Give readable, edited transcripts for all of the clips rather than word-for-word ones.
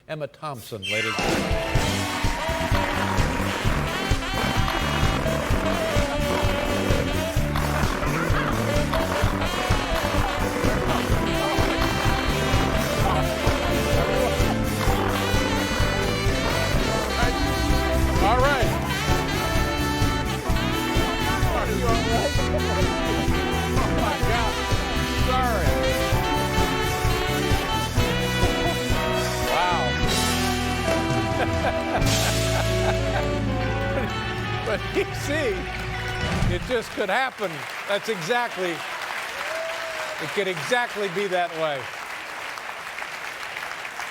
Emma Thompson, ladies and gentlemen. But you see, it just could happen. That's exactly, it could exactly be that way.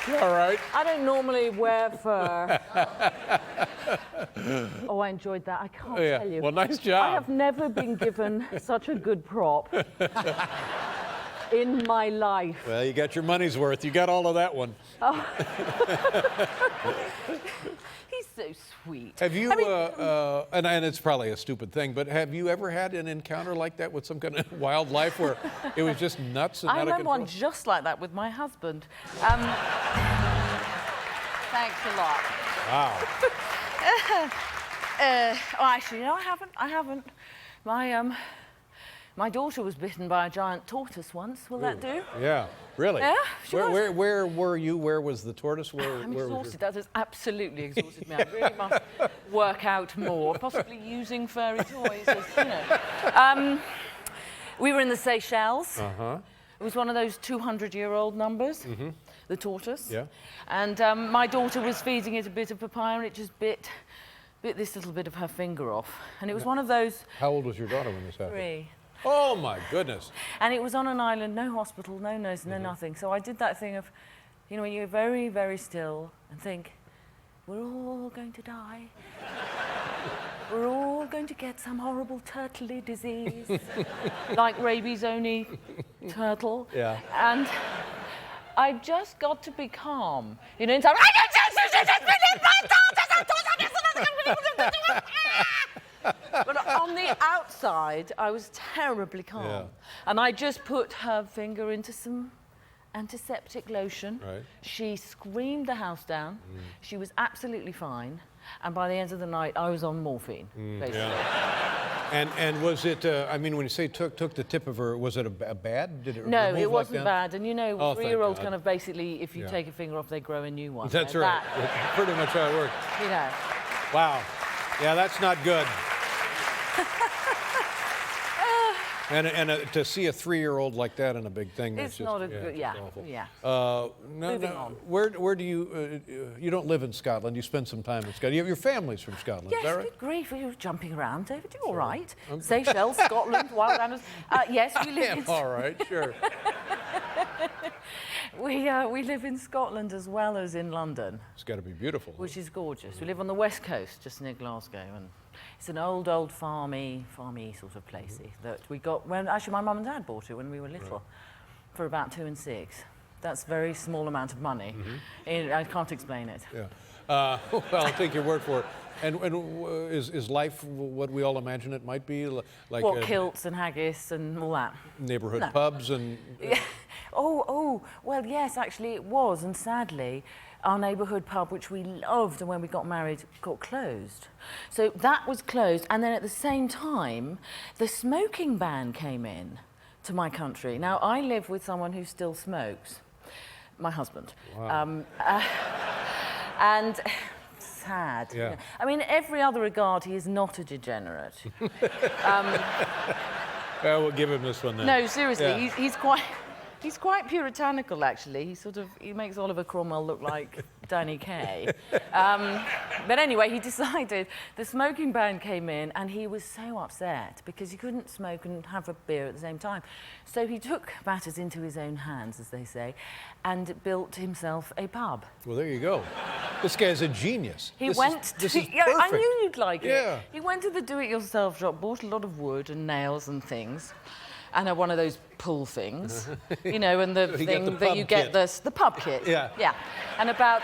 You all right? I don't normally wear fur. Oh, I enjoyed that. I can't tell you. Well, nice job. I have never been given such a good prop in my life. Well, you got your money's worth. You got all of that one. Oh. He's so sweet. Have you, and it's probably a stupid thing, but have you ever had an encounter like that with some kind of wildlife where it was just nuts and I out of remember control? one just like that with my husband. Thanks a lot. Wow. Oh, actually, no, I haven't. My daughter was bitten by a giant tortoise once. Will that do? Yeah, really? Yeah, where were you? Where was the tortoise? I'm exhausted. That has absolutely exhausted me. I really must work out more, possibly using furry toys. As, you know. We were in the Seychelles. Uh-huh. It was one of those 200-year-old numbers, the tortoise. Yeah. And my daughter was feeding it a bit of papaya, and it just bit this little bit of her finger off. And it was one of those... How old was your daughter when this happened? 3. Oh, my goodness. And it was on an island, no hospital, no nurse, no nothing. So I did that thing of, you know, when you're very, very still and think, we're all going to die. We're all going to get some horrible turtley disease, like rabies-only turtle. Yeah. And I've just got to be calm. You know, inside, but on the outside, I was terribly calm. Yeah. And I just put her finger into some antiseptic lotion. Right. She screamed the house down. She was absolutely fine. And by the end of the night, I was on morphine, basically. Yeah. And was it, I mean, when you say took the tip of her, was it a bad? Did it No, remove it wasn't like bad. And you know, Oh, thank 3-year-olds God. kind of basically, if you take a finger off, they grow a new one. That's You know, right. That's pretty much how it works. You know. Wow. Yeah, that's not good. And to see a 3-year-old like that in a big thing, that's It's just, not a yeah, good, it's yeah, awful. yeah. Moving on. Where do you, you don't live in Scotland, you spend some time in Scotland. Your family's from Scotland, Yes, is that right? good grief, you're jumping around, David. You all right? Seychelles, Scotland, wild animals. Yes, we live in... All right, sure. We live in Scotland as well as in London. It's got to be beautiful. Which is gorgeous. We live on the west coast, just near Glasgow, and it's an old farmy sort of placey that we got when actually my mum and dad bought it when we were little, for about 2 and 6. That's a very small amount of money. I can't explain it. Yeah. Well, I'll take your word for it. And is life what we all imagine it might be? Like What, kilts and haggis and all that? Neighborhood No. pubs and... Well, yes, actually it was, and sadly, our neighbourhood pub, which we loved, and when we got married, got closed. So that was closed, and then at the same time, the smoking ban came in to my country. Now, I live with someone who still smokes, my husband. Wow. And sad. Yeah. You know. I mean, in every other regard, he is not a degenerate. Well, we'll give him this one then. No, seriously, Yeah. he's quite puritanical, actually. He makes Oliver Cromwell look like Danny Kaye. But anyway, he decided the smoking ban came in, and he was so upset because he couldn't smoke and have a beer at the same time. So he took matters into his own hands, as they say, and built himself a pub. Well, there you go. This guy's a genius. He this went is to... Yeah, I perfect. knew you'd like Yeah. it. He went to the do-it-yourself shop, bought a lot of wood and nails and things, and one of those pull things, you know, and the You get thing the that pub you get kit. the pub kit. Yeah. Yeah. And about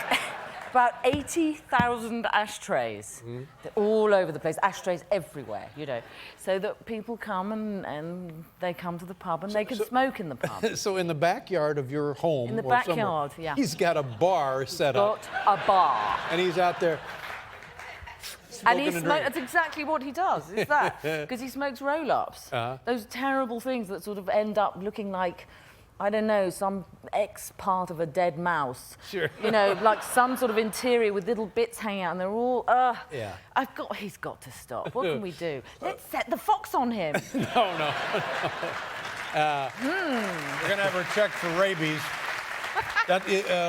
about 80,000 ashtrays. They're all over the place, ashtrays everywhere, you know, so that people come and they come to the pub and they can smoke in the pub. So in the backyard of your home, In the or backyard, somewhere, yeah. he's got a bar set up. Got a bar. And he's out there And smoking he and smokes, drinking. that's exactly what he does, is that. Because he smokes roll-ups. Those terrible things that sort of end up looking like, I don't know, some part of a dead mouse. Sure. You know, like some sort of interior with little bits hanging out, and they're all, Yeah. he's got to stop. What can we do? Let's set the fox on him. No. We're going to have her checked for rabies.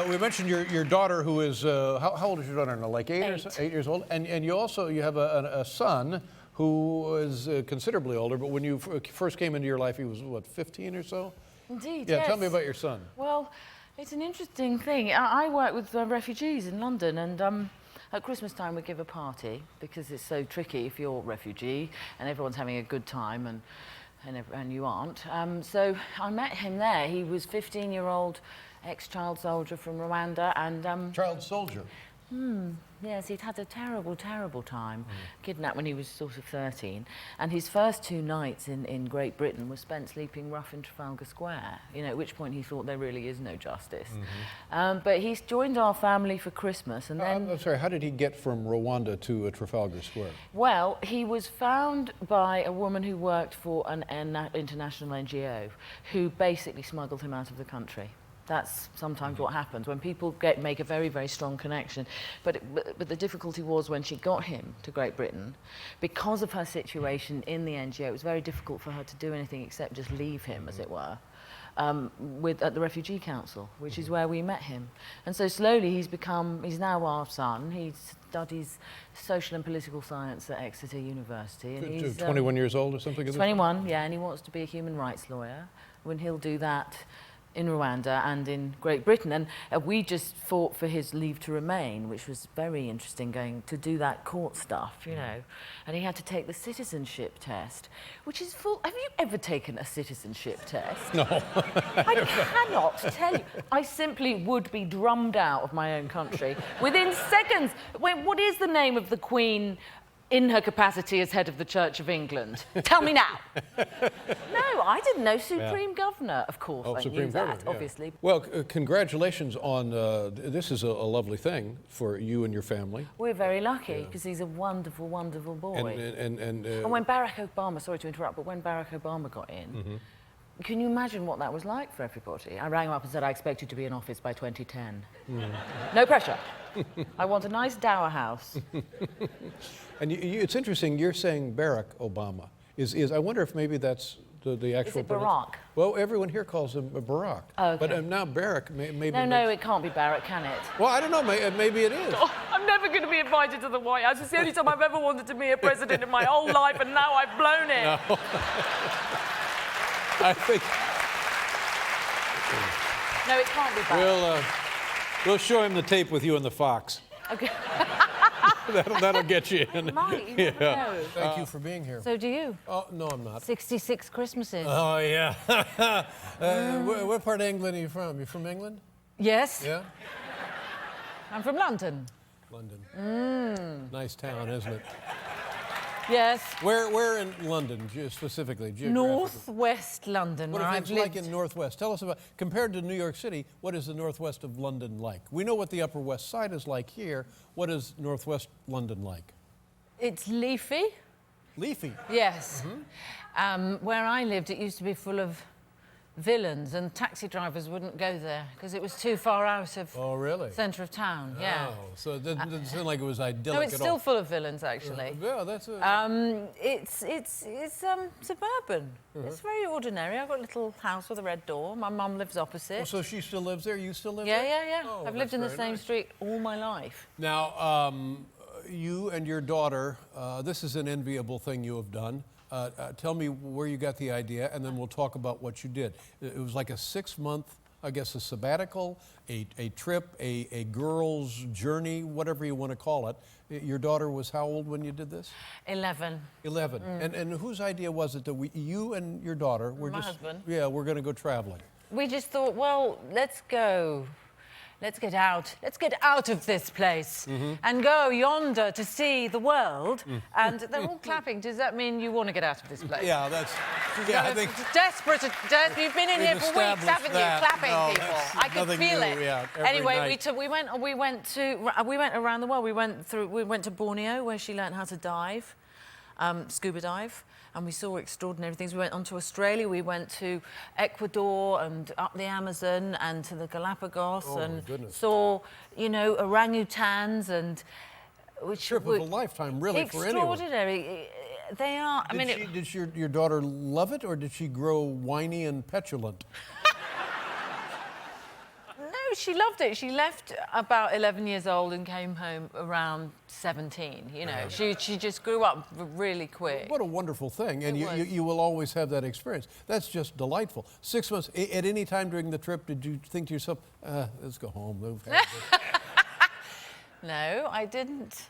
We mentioned your daughter, who is, how old is your daughter now? Like 8 or so? 8 years old? And you have a son who is considerably older, but when you first came into your life, he was, what, 15 or so? Indeed, Yeah, yes. tell me about your son. Well, it's an interesting thing. I work with refugees in London, and at Christmas time we give a party because it's so tricky if you're a refugee and everyone's having a good time and you aren't. So I met him there. He was 15-year-old ex-child soldier from Rwanda, and Child soldier. yes, he'd had a terrible, terrible time. Kidnapped when he was sort of 13. And his first 2 nights in Great Britain were spent sleeping rough in Trafalgar Square, you know, at which point he thought there really is no justice. But he's joined our family for Christmas, and then... I'm sorry, how did he get from Rwanda to Trafalgar Square? Well, he was found by a woman who worked for an international NGO who basically smuggled him out of the country. That's sometimes what happens when people make a very, very strong connection. But the difficulty was when she got him to Great Britain, because of her situation in the NGO, it was very difficult for her to do anything except just leave him, as it were, at the Refugee Council, which is where we met him. And so slowly he's now our son. He studies social and political science at Exeter University. And he's 21 years old or something? 21, yeah, and he wants to be a human rights lawyer. When he'll do that in Rwanda and in Great Britain, and we just fought for his leave to remain, which was very interesting, going to do that court stuff, you know. And he had to take the citizenship test, which is full. Have you ever taken a citizenship test? No. I cannot tell you. I simply would be drummed out of my own country within seconds. Wait, what is the name of the Queen in her capacity as head of the Church of England? Tell me now. No, I didn't know. Supreme Governor, of course. I Supreme knew that, Governor, yeah. obviously. Well, congratulations on, this is a lovely thing for you and your family. We're very lucky, because he's a wonderful, wonderful boy. And when Barack Obama, sorry to interrupt, but when Barack Obama got in, can you imagine what that was like for everybody? I rang him up and said, I expect you to be in office by 2010. No pressure. I want a nice dower house. And it's interesting, you're saying Barack Obama. I wonder if maybe that's the actual... Is it Barack? Well, everyone here calls him Barack. Oh, okay. But now Barack maybe... No, it can't be Barack, can it? Well, I don't know, maybe it is. Oh, I'm never going to be invited to the White House. It's the only time I've ever wanted to be a president in my whole life, and now I've blown it. No. I think... No, it can't be Barack. We'll show him the tape with you and the fox. Okay. That'll get you in. It might, you never know. Thank you for being here. So do you. Oh, no, I'm not. 66 Christmases. Oh, yeah. What part of England are you from? You from England? Yes. Yeah? I'm from London. London. Nice town, isn't it? Yes. Where in London, specifically, geographically? Northwest London, What where if I've it's lived. like in Northwest? Tell us about, compared to New York City, what is the Northwest of London like? We know what the Upper West Side is like here. What is Northwest London like? It's leafy. Leafy. Yes. Where I lived, it used to be full of villains, and taxi drivers wouldn't go there because it was too far out of Oh, really? centre of town. Yeah. Oh, so it doesn't sound like it was idyllic No, it's at still all. full of villains, actually. Yeah, that's it. It's suburban. It's very ordinary. I've got a little house with a red door. My mum lives opposite. Oh, so she still lives there? You still live Yeah, there? yeah, yeah. Oh, I've lived that's in the very same nice. street all my life. Now, you and your daughter, this is an enviable thing you have done. Tell me where you got the idea, and then we'll talk about what you did. It was like a 6-month, I guess, a sabbatical, a trip, a girl's journey, whatever you want to call it. Your daughter was how old when you did this? 11. 11. And whose idea was it that you and your daughter were My just... husband. Yeah, we're going to go traveling. We just thought, well, let's go. let's get out of this place and go yonder to see the world. And they're all clapping. Does that mean you want to get out of this place? Yeah, that's. Yeah, I think. Desperate. You've been in here for weeks, haven't you? Clapping No, people. that's I could nothing feel new, it. yeah, every Anyway, night. we went around the world. We went to Borneo, where she learned how to dive, scuba dive. And we saw extraordinary things. We went on to Australia, we went to Ecuador and up the Amazon and to the Galapagos saw, you know, orangutans and... Trip of a lifetime, really, for anyone. Extraordinary. They are, I mean... Did your daughter love it, or did she grow whiny and petulant? No, she loved it. She left about 11 years old and came home around 17, you know. She just grew up really quick. What a wonderful thing, and you will always have that experience. That's just delightful. 6 months, at any time during the trip, did you think to yourself, let's go home? No, I didn't.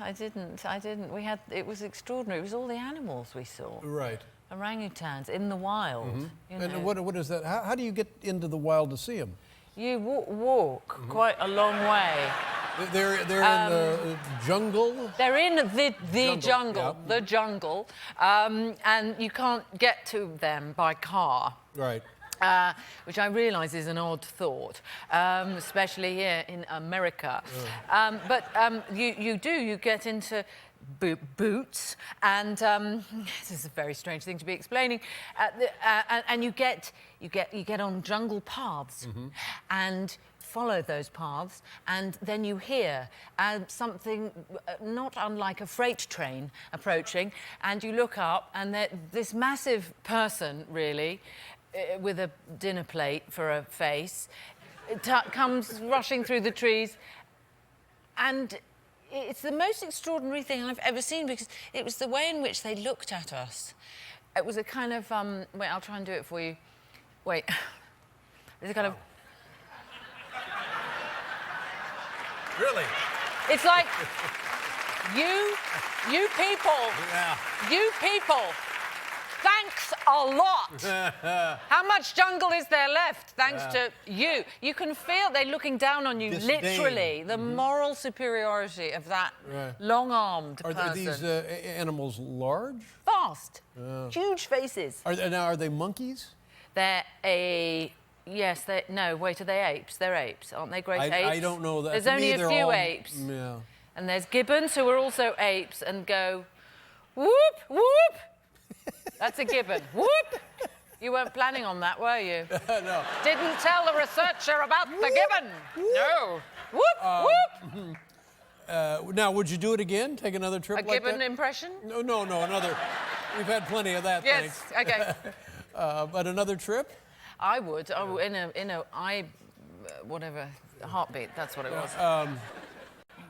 It was extraordinary. It was all the animals we saw. Right. Orangutans in the wild. You know. And what is that? How do you get into the wild to see them? You walk quite a long way. They're in the jungle? They're in the jungle, yeah. the jungle, and you can't get to them by car. Right. Which I realise is an odd thought, especially here in America. But you get into boots, and this is a very strange thing to be explaining, and you get on jungle paths, and follow those paths, and then you hear something not unlike a freight train approaching, and you look up, and this massive person, really, with a dinner plate for a face, comes rushing through the trees, and it's the most extraordinary thing I've ever seen, because it was the way in which they looked at us. It was a kind of, wait, I'll try and do it for you. Wait. It's a kind of... Really? It's like, you people, thanks a lot. How much jungle is there left thanks to you? You can feel they're looking down on you, Disdain. literally. The moral superiority of that long-armed person. Are these animals large? Vast. Huge faces. Are they monkeys? They're yes, no, wait, are they apes? They're apes, aren't they? Great apes? I don't know that. There's To only me, a they're few all- apes. Yeah. And there's gibbons, who are also apes, and go, whoop, whoop. That's a gibbon. Whoop! You weren't planning on that, were you? No. Didn't tell the researcher about the gibbon. No. Whoop, whoop. Now, would you do it again? Take another trip A like gibbon that? impression? No, another. We've had plenty of that, Yes. Okay. thanks. But another trip? I would. Oh, in a whatever, heartbeat. That's what it was.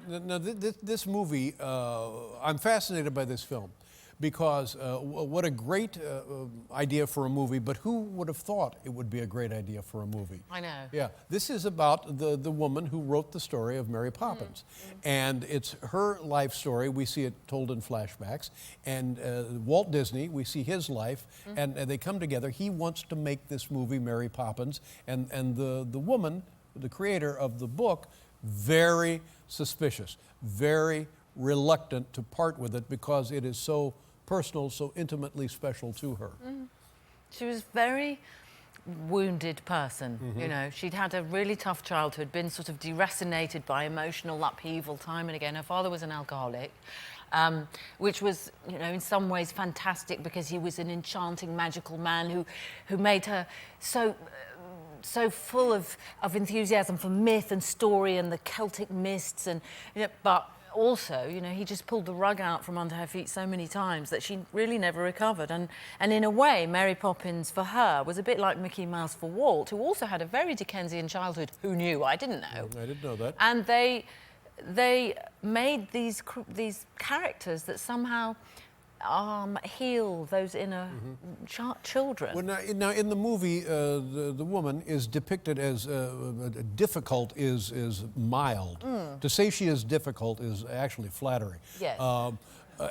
Now, this movie, I'm fascinated by this film because what a great idea for a movie, but who would have thought it would be a great idea for a movie? I know. Yeah, this is about the woman who wrote the story of Mary Poppins. And it's her life story. We see it told in flashbacks. And Walt Disney, we see his life, and they come together. He wants to make this movie, Mary Poppins. And the woman, the creator of the book, very suspicious, very reluctant to part with it because it is so personal, so intimately special to her. She was a very wounded person, you know. She'd had a really tough childhood, been sort of deracinated by emotional upheaval time and again. Her father was an alcoholic, which was, you know, in some ways fantastic because he was an enchanting, magical man who made her so full of enthusiasm for myth and story and the Celtic mists, and you know, but also, you know, he just pulled the rug out from under her feet so many times that she really never recovered. And in a way, Mary Poppins for her was a bit like Mickey Mouse for Walt, who also had a very Dickensian childhood. Who knew? I didn't know. I didn't know that. And they made these characters that somehow heal those inner children. Well, now in the movie, the woman is depicted as difficult is mild. To say she is difficult is actually flattering. Yes.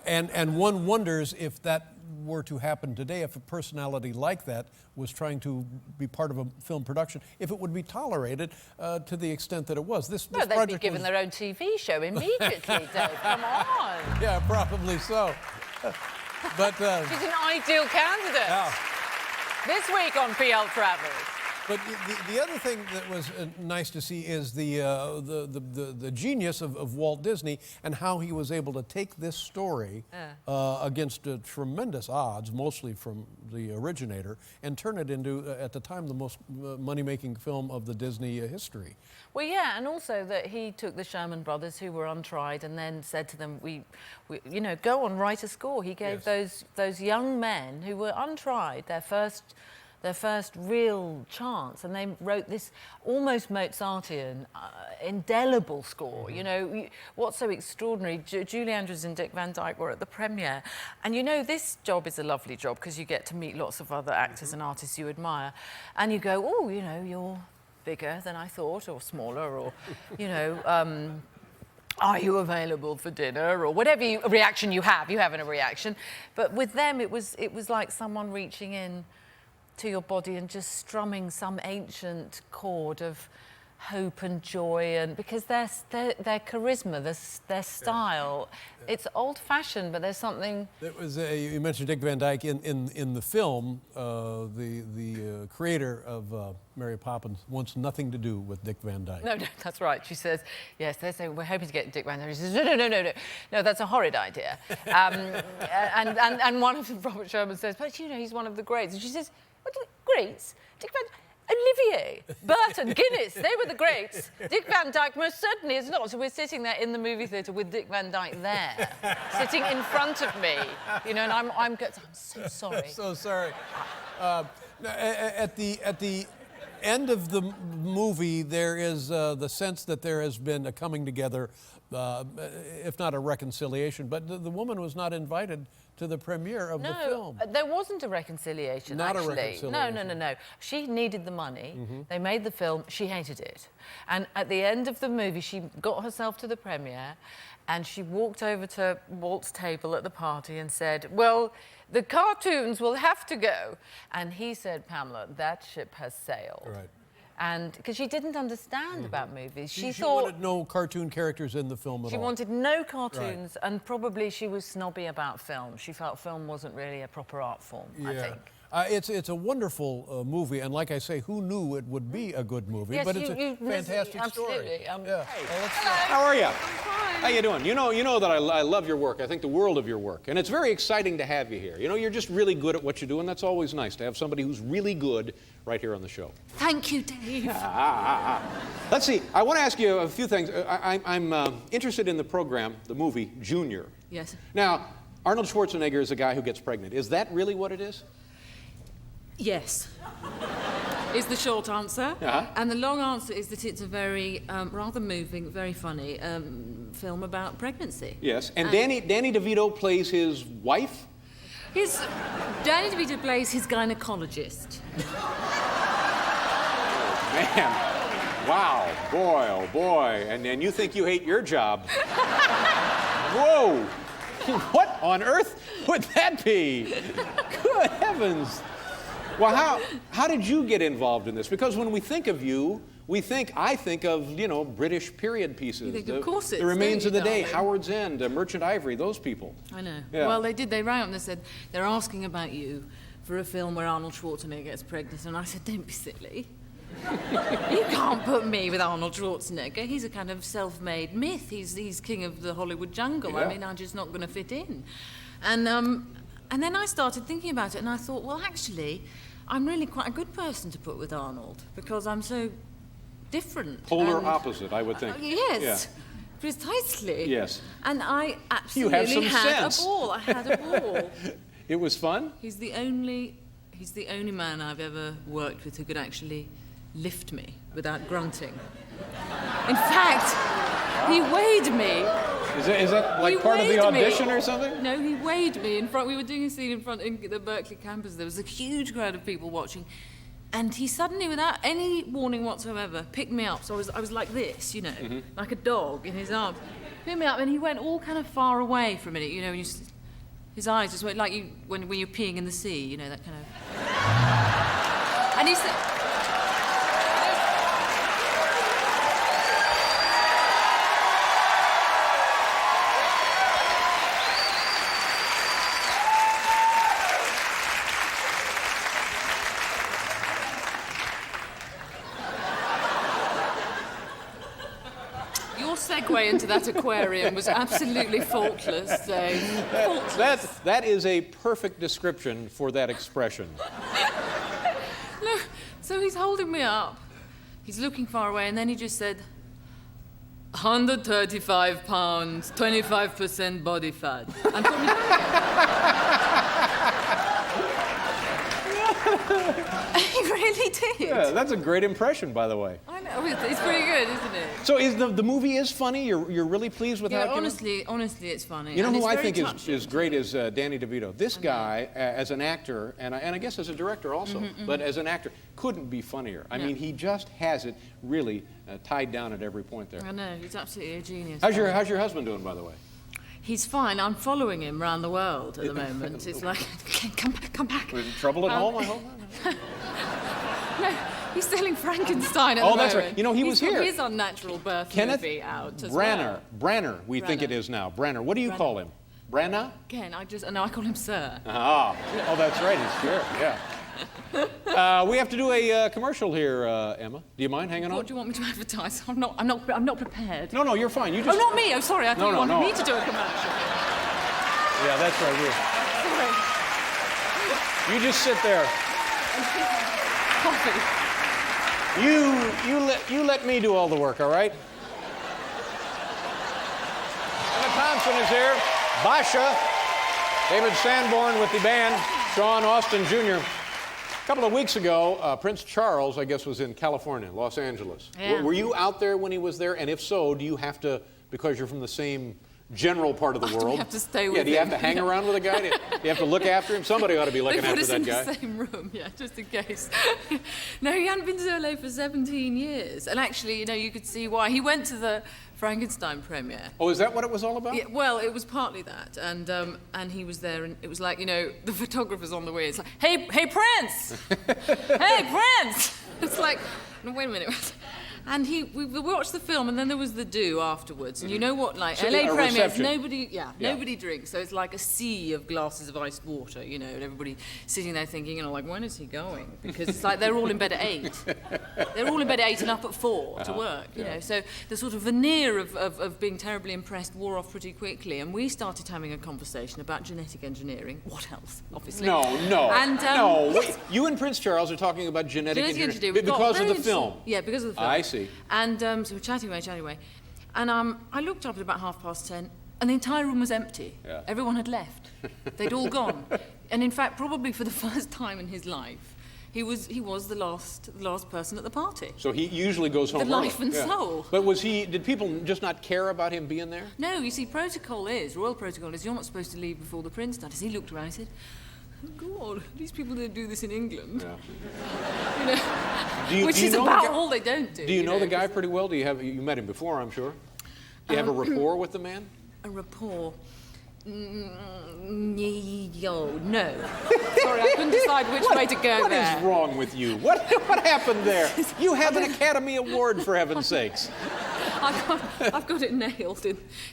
And one wonders if that were to happen today, if a personality like that was trying to be part of a film production, if it would be tolerated to the extent that it was. This No, they'd be project given was- their own TV show immediately, Dave. Come on. Yeah, probably so. But She's an ideal candidate. yeah. This week on PL Travels. But the other thing that was nice to see is the genius of Walt Disney and how he was able to take this story against tremendous odds, mostly from the originator, and turn it into, at the time, the most money-making film of the Disney history. Well, yeah, and also that he took the Sherman brothers who were untried and then said to them, we you know, go on, write a score. He gave those young men who were untried their first real chance, and they wrote this almost Mozartian, indelible score. You know, what's so extraordinary, Julie Andrews and Dick Van Dyke were at the premiere, and you know, this job is a lovely job because you get to meet lots of other actors and artists you admire, and you go, oh, you know, you're bigger than I thought, or smaller, or, you know, are you available for dinner, or whatever reaction you have in a reaction. But with them, it was like someone reaching in to your body and just strumming some ancient chord of hope and joy, and because their charisma, their style, it's old-fashioned, but there's something. It was you mentioned Dick Van Dyke in the film. The creator of Mary Poppins wants nothing to do with Dick Van Dyke. No, that's right. She says, yes, they say, we're hoping to get Dick Van Dyke. He says, no, that's a horrid idea. And one of Robert Sherman says, but you know, he's one of the greats. And she says, what, greats? Dick Van Olivier, Burton, Guinness, they were the greats. Dick Van Dyke most certainly is not. So we're sitting there in the movie theatre with Dick Van Dyke there, sitting in front of me, you know, and I'm so sorry. So sorry. At the end of the movie, there is the sense that there has been a coming together, if not a reconciliation. But the woman was not invited to the premiere of the film. No, there wasn't a reconciliation, Not actually. a reconciliation. No. She needed the money. They made the film. She hated it. And at the end of the movie, she got herself to the premiere and she walked over to Walt's table at the party and said, well, the cartoons will have to go. And he said, Pamela, that ship has sailed. Right. And because she didn't understand about movies, she She thought wanted no cartoon characters in the film at she all. wanted no cartoons, and probably she was snobby about film. She felt film wasn't really a proper art form, I think. It's a wonderful movie, and like I say, who knew it would be a good movie? Yes, but it's a fantastic absolutely. story. How are you? How you doing? You know that I love your work. I think the world of your work. And it's very exciting to have you here. You know, you're just really good at what you do, and that's always nice to have somebody who's really good right here on the show. Thank you, Dave. Let's see. I want to ask you a few things. I'm interested in the program, the movie, Junior. Yes. Now, Arnold Schwarzenegger is a guy who gets pregnant. Is that really what it is? Yes. Is the short answer. Uh-huh. And the long answer is that it's a very rather moving, very funny film about pregnancy. Yes. And Danny DeVito plays his wife? Danny DeVito plays his gynecologist. Man. Wow. Boy, oh boy. And you think you hate your job. Whoa. What on earth would that be? Good heavens. Well, how did you get involved in this? Because when we think of you, I think of, you know, British period pieces. You think of corsets, The Remains don't of the you, Day, darling? Howard's End, Merchant Ivory, those people. I know. Yeah. Well, they did. They rang up and they said, they're asking about you for a film where Arnold Schwarzenegger gets pregnant. And I said, don't be silly. You can't put me with Arnold Schwarzenegger. He's a kind of self-made myth. He's king of the Hollywood jungle. Yeah. I mean, I'm just not going to fit in. And then I started thinking about it, and I thought, well, actually, I'm really quite a good person to put with Arnold because I'm so different. Polar and- opposite, I would think. Yes. Precisely. Yes. And I You have absolutely some had sense. a ball. I had a ball. It was fun? He's the only man I've ever worked with who could actually lift me without grunting. In fact, he weighed me. Is that like He part of the weighed me. audition or something? No, he weighed me in front. We were doing a scene in front in the Berkeley campus. There was a huge crowd of people watching. And he suddenly, without any warning whatsoever, picked me up. So I was like this, you know, like a dog in his arms. picked me up, and he went all kind of far away for a minute, you know, and his eyes just went like when you're peeing in the sea, you know, that kind of... And he said... Your segue into that aquarium was absolutely faultless, Dave. Faultless. That is a perfect description for that expression. No, so he's holding me up. He's looking far away, and then he just said, 135 pounds, 25% body fat. And put me He really did. Yeah, that's a great impression, by the way. I know, it's pretty good, isn't it? So the movie is funny? You're really pleased with how it came out? Honestly, it's funny. You know and who it's I very think touching. is great is Danny DeVito. This guy, as an actor, and I guess as a director also, but as an actor, couldn't be funnier. I mean, he just has it really tied down at every point there. I know, he's absolutely a genius. How's your husband doing, by the way? He's fine. I'm following him around the world at the moment. It's like, come back. Was trouble at home, I hope? No, he's selling Frankenstein at the moment. Oh, that's right. You know, he was He's got here. his unnatural birth Kenneth movie out as Branner. well. Branner, we think it Branner. is now. Branner. What do you call him? Branna? Again, I call him Sir. Ah. Oh, that's right. He's here. Yeah. We have to do a commercial here, Emma. Do you mind hanging on? What do you want me to advertise? I'm not prepared. No, you're fine. You Oh, just. not me. Oh, sorry. I thought you wanted no. me to do a commercial. Yeah, that's right. Sorry. You just sit there. Coffee. You let me do all the work, all right? Emma Thompson is here. Basha. David Sanborn with the band. Sean Austin Jr. A couple of weeks ago, Prince Charles, I guess, was in California, Los Angeles. Yeah. Were you out there when he was there? And if so, do you have to, because you're from the same general part of the Do world? we have to stay with do you have him? to hang around with a guy? Do you have to look after him? Somebody ought to be looking They put after us that in guy. the same room, yeah, just in case. No, he hadn't been to LA for 17 years. And actually, you know, you could see why. He went to the Frankenstein premiere. Oh, is that what it was all about? Yeah, well, it was partly that, and he was there, and it was like, you know, the photographer's on the way. It's like, hey, Prince, hey, Prince. It's like, no, wait a minute. And we watched the film, and then there was the do afterwards. And you know what, like, So, LA a premieres, reception. nobody drinks. So it's like a sea of glasses of iced water, you know, and everybody sitting there thinking, you know, like, when is he going? Because it's like they're all in bed at 8. They're all in bed at 8 and up at 4 to work, you know. So the sort of veneer of being terribly impressed wore off pretty quickly, and we started having a conversation about genetic engineering. What else, obviously? No. And, No. yes. Wait, you and Prince Charles are talking about genetic Genetic engineering engineering. We've got because of very the film. Yeah, because of the film. I see. And so we're chatting away. And I looked up at about 10:30, and the entire room was empty. Yeah. Everyone had left. They'd all gone. And in fact, probably for the first time in his life, he was the last person at the party. So he usually goes home The early. life and soul. But did people just not care about him being there? No, you see, royal protocol is you're not supposed to leave before the prince does. He looked around and said, oh, God, these people don't do this in England. Yeah. You know, which is about all they don't do. Do you know the guy pretty well? You met him before, I'm sure. Do you have a rapport with the man? A rapport. No. Sorry, I couldn't decide which way to go What there. is wrong with you? What happened there? You have an Academy Award, for heaven's sakes. I've got it nailed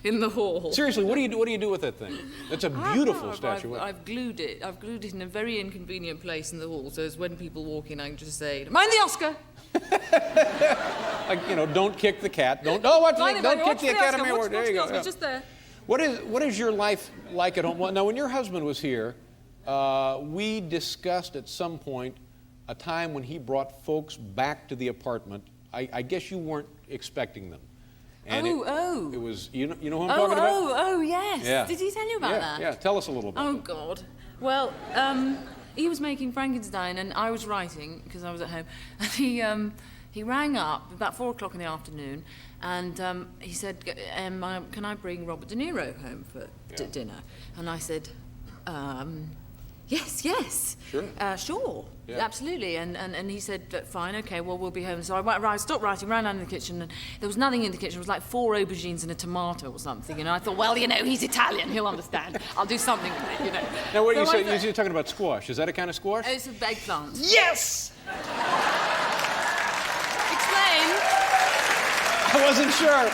in the hall. Seriously, what do you do with that thing? It's a beautiful statuette. I've glued it. I've glued it in a very inconvenient place in the hall, so as when people walk in, I can just say, mind the Oscar. Like, don't kick the cat. Don't kick the Academy Oscar. Award. There you go. It's just there. What is your life like at home? Well, now, when your husband was here, we discussed at some point a time when he brought folks back to the apartment. I guess you weren't expecting them. And it was, you know who I'm talking about? Oh, yes. Yeah. Did he tell you about that? Yeah, tell us a little about Oh, that. God. Well, he was making Frankenstein, and I was writing, because I was at home, and he rang up about 4 o'clock in the afternoon, and he said, can I bring Robert De Niro home for dinner? And I said, Yes, yes. Sure. Sure. Yeah. Absolutely. And he said, fine, okay, well, we'll be home. So I stopped writing, ran down in the kitchen, and there was nothing in the kitchen. It was like 4 aubergines and a tomato or something. And I thought, well, you know, he's Italian. He'll understand. I'll do something with it, you know. Now, what So you I say? thought- You're talking about squash. Is that a kind of squash? It's an eggplant. Yes! Explain. I wasn't sure.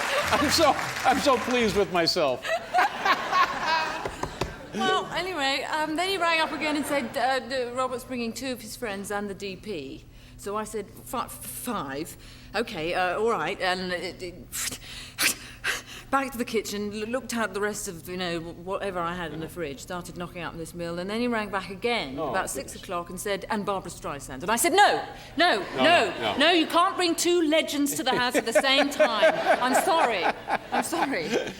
I'm so pleased with myself. Well, anyway, then he rang up again and said, Robert's bringing 2 of his friends and the DP. So I said, 5. Okay, all right. And back to the kitchen, looked out the rest of, you know, whatever I had in the fridge, started knocking out this meal, and then he rang back again about 6 o'clock and said, and Barbara Streisand. And I said, no, you can't bring 2 legends to the house at the same time. I'm sorry.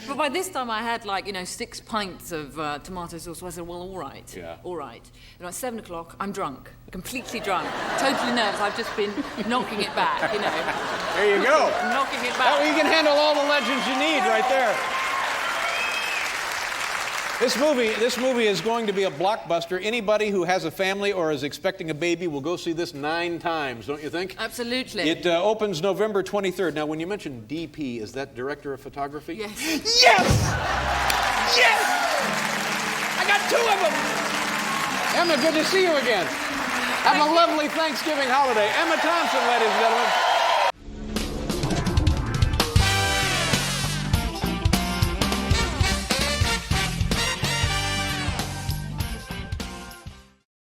But by this time I had, like, you know, 6 pints of tomato sauce, so I said, well, all right. Yeah. All right. And at 7 o'clock, I'm drunk, completely drunk, totally nervous. I've just been knocking it back, you know. There you go. Knocking it That back. way you can handle all the legends you need right there. This movie is going to be a blockbuster. Anybody who has a family or is expecting a baby will go see this 9 times, don't you think? Absolutely. It opens November 23rd. Now, when you mentioned DP, is that director of photography? Yes. Yes! Yes! I got 2 of them! Emma, good to see you again. Have a lovely Thanksgiving holiday. Emma Thompson, ladies and gentlemen.